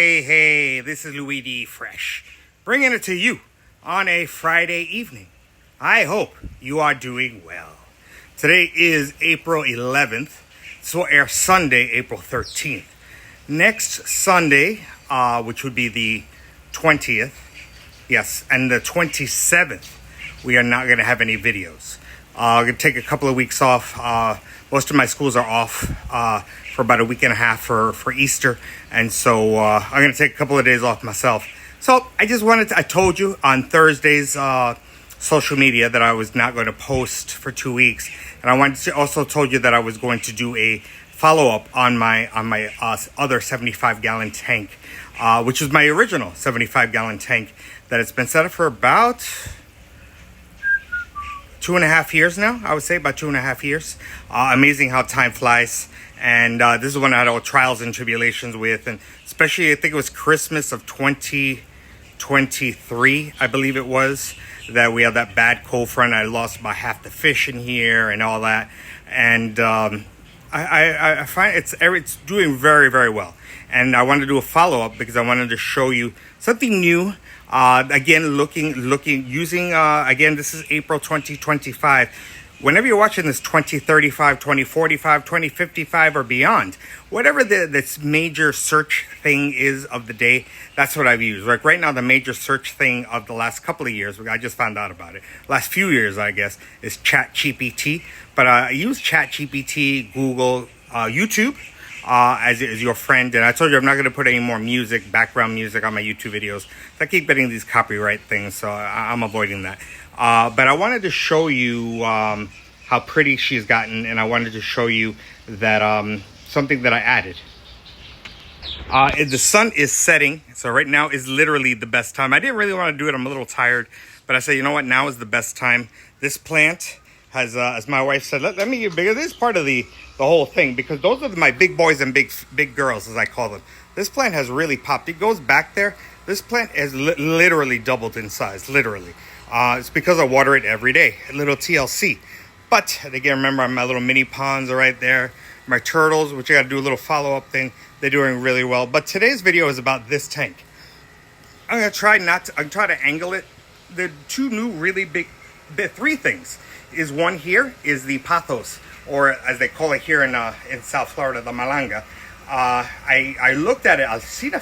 Hey, this is Louis D. Fresh, bringing it to you on a Friday evening. I hope you are doing well. Today is April 11th. This will air Sunday, April 13th. Next Sunday, which would be the 20th, yes, and the 27th, we are not going to have any videos. I'm going to take a couple of weeks off. Most of my schools are off for about a week and a half for Easter. And so I'm going to take a couple of days off myself. So I told you on Thursday's social media that I was not going to post for 2 weeks. And I also told you that I was going to do a follow-up on my other 75-gallon tank, which is my original 75-gallon tank that it's been set up for about 2.5 years now. I would say about 2.5 years. Amazing how time flies. And this is one I had all trials and tribulations with. And especially, I think it was Christmas of 2023, I believe it was, that we had that bad cold front. I lost about half the fish in here and all that. And I find it's doing very, very well. And I wanted to do a follow-up because I wanted to show you something new. Again, again, this is April 2025. Whenever you're watching this 2035, 2045, 2055 or beyond, whatever this major search thing is of the day, that's what I've used. Like right now, the major search thing of the last couple of years, I just found out about it, last few years, I guess, is ChatGPT. But I use ChatGPT, Google, YouTube, as your friend. And I told you I'm not going to put any more background music on my YouTube videos. I keep getting these copyright things, so I'm avoiding that. But I wanted to show you how pretty she's gotten, and I wanted to show you that something that I added. The sun is setting, so right now is literally the best time. I didn't really want to do it. I'm a little tired, but I said, you know what? Now is the best time. This plant has, as my wife said, let me get bigger. This is part of the whole thing, because those are my big boys and big girls, as I call them. This plant has really popped. It goes back there. This plant has literally doubled in size, literally. It's because I water it every day, a little TLC. But again, remember, my little mini ponds are right there. My turtles, which I got to do a little follow-up thing, they're doing really well. But today's video is about this tank. I'm going to try to angle it. The two new really three things. One here is the pothos, or as they call it here in South Florida, the malanga. I looked at it. I've seen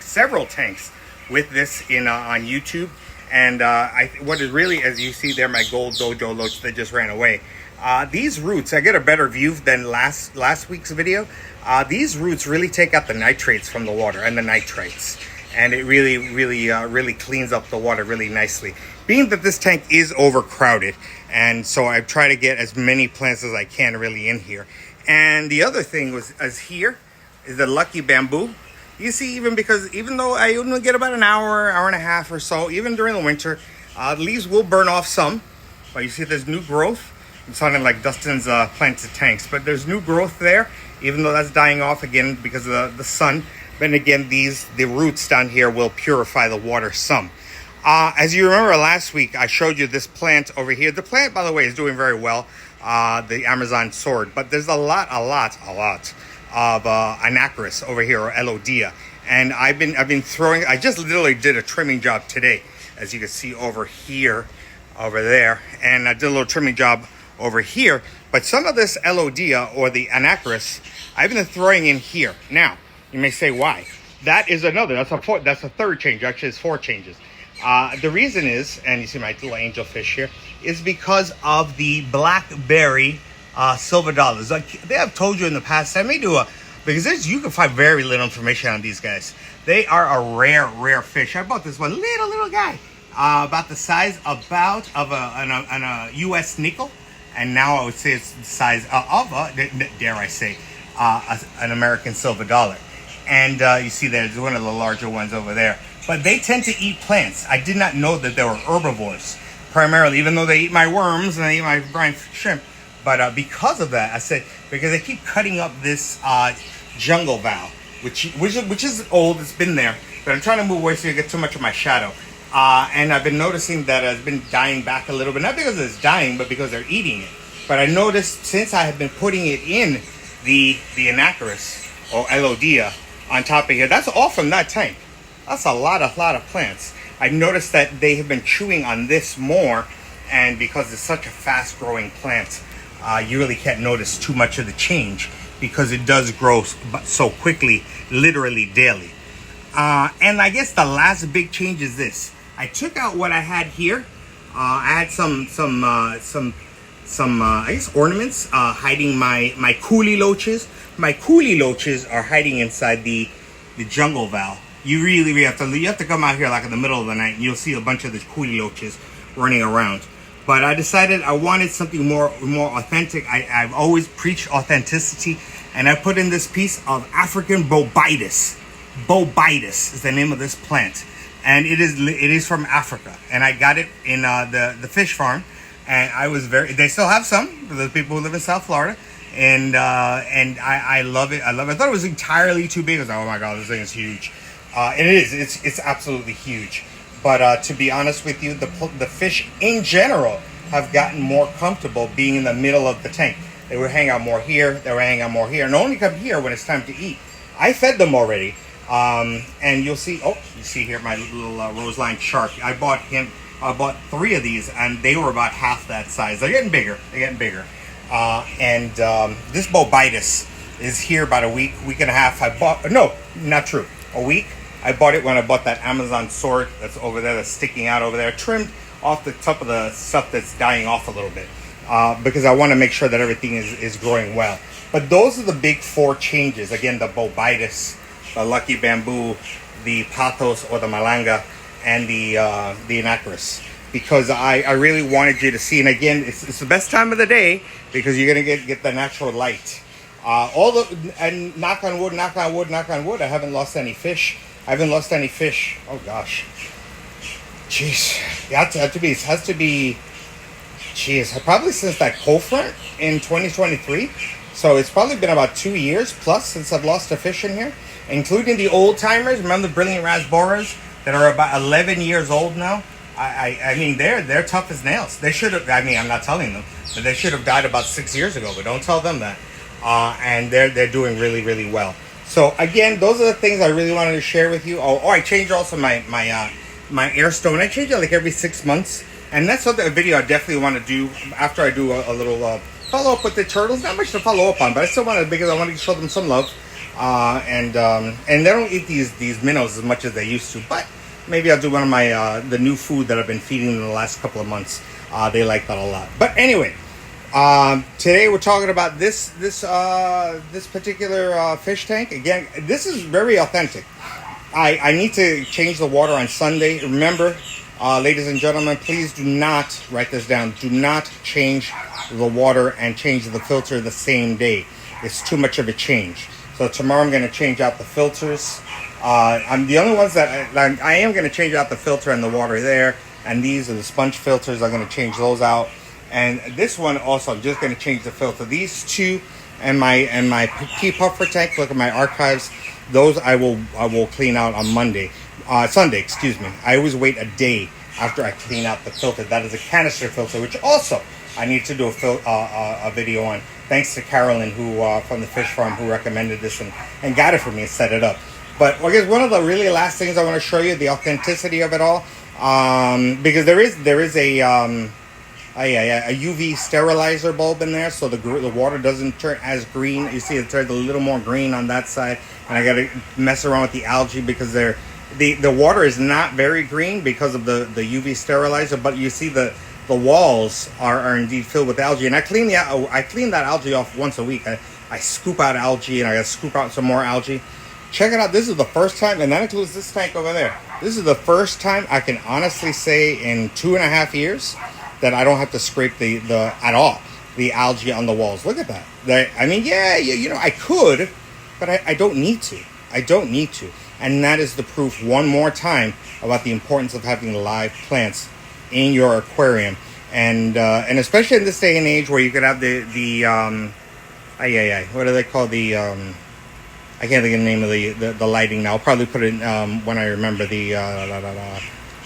several tanks with this on YouTube. And what is really, as you see there, my gold dojo loach that just ran away. These roots, I get a better view than last week's video. These roots really take out the nitrates from the water and the nitrites. And it really cleans up the water really nicely. Being that this tank is overcrowded, and so I try to get as many plants as I can really in here. And the other thing is here is the lucky bamboo. You see, even though I only get about an hour and a half or so, even during the winter, the leaves will burn off some. But you see there's new growth. I'm sounding like Dustin's planted tanks, but there's new growth there, even though that's dying off again because of the sun. But again, the roots down here will purify the water some. As you remember last week, I showed you this plant over here. The plant, by the way, is doing very well, the Amazon sword. But there's a lot of Anacris over here, or Elodia. And I've been throwing, I just literally did a trimming job today, as you can see over there. And I did a little trimming job over here. But some of this Elodia, or the Anacris, I've been throwing in here. Now, you may say, why? That's a third change. Actually, it's 4 changes. The reason is, and you see my little angelfish here, is because of the blackberry silver dollars. They have told you in the past, I may do because you can find very little information on these guys. They are a rare fish. I bought this one little guy, about the size of a U.S. nickel, and now I would say it's the size of an American silver dollar. And you see there's one of the larger ones over there. But they tend to eat plants. I did not know that they were herbivores, primarily, even though they eat my worms and they eat my brine shrimp. But because of that, I said, because they keep cutting up this jungle vow, which is old, it's been there, but I'm trying to move away so you get too much of my shadow. And I've been noticing that it's been dying back a little bit, not because it's dying, but because they're eating it. But I noticed since I have been putting it in the Anacris, or Elodia, on top of here. That's all from that tank. That's a lot of plants. I noticed that they have been chewing on this more, and because it's such a fast growing plant, you really can't notice too much of the change because it does grow so quickly, literally daily. And I guess the last big change is this. I took out what I had here. I had some I guess ornaments hiding my coolie loaches. My coolie loaches are hiding inside the jungle valve. You really have to come out here like in the middle of the night and you'll see a bunch of the coolie loaches running around. But I decided I wanted something more authentic. I've always preached authenticity, and I put in this piece of African bobitis. Bobitis is the name of this plant, and it is from Africa. And I got it in the fish farm, and I was they still have some for the people who live in South Florida, and I love it. I thought it was entirely too big. I was like, oh my god, this thing is huge. And it is. It's absolutely huge. But to be honest with you, the fish in general have gotten more comfortable being in the middle of the tank. They would hang out more here. They would hang out more here, and only come here when it's time to eat. I fed them already, and you'll see. Oh, you see here my little roseline shark. I bought 3 of these, and they were about half that size. They're getting bigger. And this bobitis is here about a week and a half. No, not true. A week. I bought it when I bought that Amazon sword that's over there, that's sticking out over there, trimmed off the top of the stuff that's dying off a little bit, because I want to make sure that everything is growing well. But those are the big 4 changes. Again, the bobitis, the lucky bamboo, the patos or the malanga, and the anacris. Because I really wanted you to see, and again, it's the best time of the day because you're gonna get the natural light. And knock on wood, I haven't lost any fish. Oh gosh. Jeez. It has to be, probably since that cold front in 2023. So it's probably been about 2 years plus since I've lost a fish in here, including the old timers. Remember the brilliant rasboras that are about 11 years old now? I mean, they're tough as nails. They should have, I'm not telling them, but they should have died about 6 years ago, but don't tell them that. And they're doing really, really well. So again, those are the things I really wanted to share with you. Oh, I changed also my air stone. I change it like every 6 months, and that's a video I definitely want to do after I do a little follow up with the turtles. Not much to follow up on, but I still want to, because I want to show them some love. And they don't eat these minnows as much as they used to, but maybe I'll do one of my the new food that I've been feeding them the last couple of months. They like that a lot. But anyway. Today we're talking about this particular fish tank. Again, this is very authentic. I need to change the water on Sunday. Remember, ladies and gentlemen, please do not, write this down, do not change the water and change the filter the same day. It's too much of a change. So tomorrow I'm going to change out the filters. I'm the only ones that I am going to change out the filter and the water there. And these are the sponge filters. I'm going to change those out. And this one also, I'm just going to change the filter. These 2 and my pea puffer tank. Look at my archives. Those I will clean out on Sunday. Excuse me. I always wait a day after I clean out the filter. That is a canister filter, which also I need to do a video on. Thanks to Carolyn, who from the fish farm, who recommended this and got it for me and set it up. But I guess one of the really last things I want to show you, the authenticity of it all, because there is a UV sterilizer bulb in there, so the water doesn't turn as green. You see it turns a little more green on that side, and I got to mess around with the algae because the water is not very green because of the UV sterilizer, but you see the walls are indeed filled with algae, and I clean that algae off once a week. I scoop out algae, and I got to scoop out some more algae. Check it out. This is the first time, and that includes this tank over there. This is the first time I can honestly say in 2.5 years that I don't have to scrape the algae on the walls. Look at that. I could, but I don't need to. And that is the proof one more time about the importance of having live plants in your aquarium. And especially in this day and age where you could have what do they call I can't think of the name of the lighting now. I'll probably put it when I remember I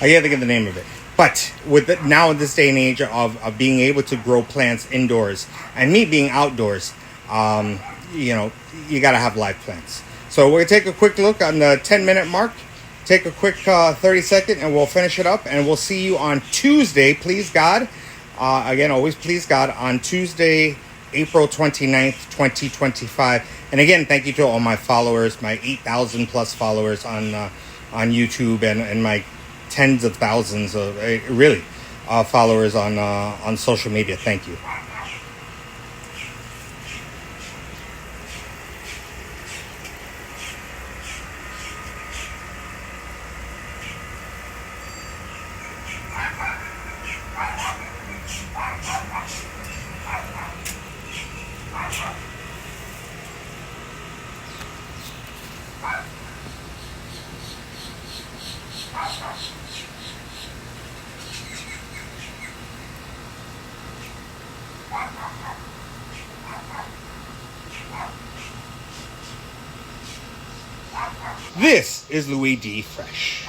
can't think of the name of it. But now in this day and age of being able to grow plants indoors, and me being outdoors, you got to have live plants. So we're going to take a quick look on the 10-minute mark. Take a quick 30-second, and we'll finish it up. And we'll see you on Tuesday, please God. Again, always please God, on Tuesday, April 29th, 2025. And again, thank you to all my followers, my 8,000 plus followers on YouTube, and my tens of thousands of really followers on social media. Thank you. This is Louis D. Fresh.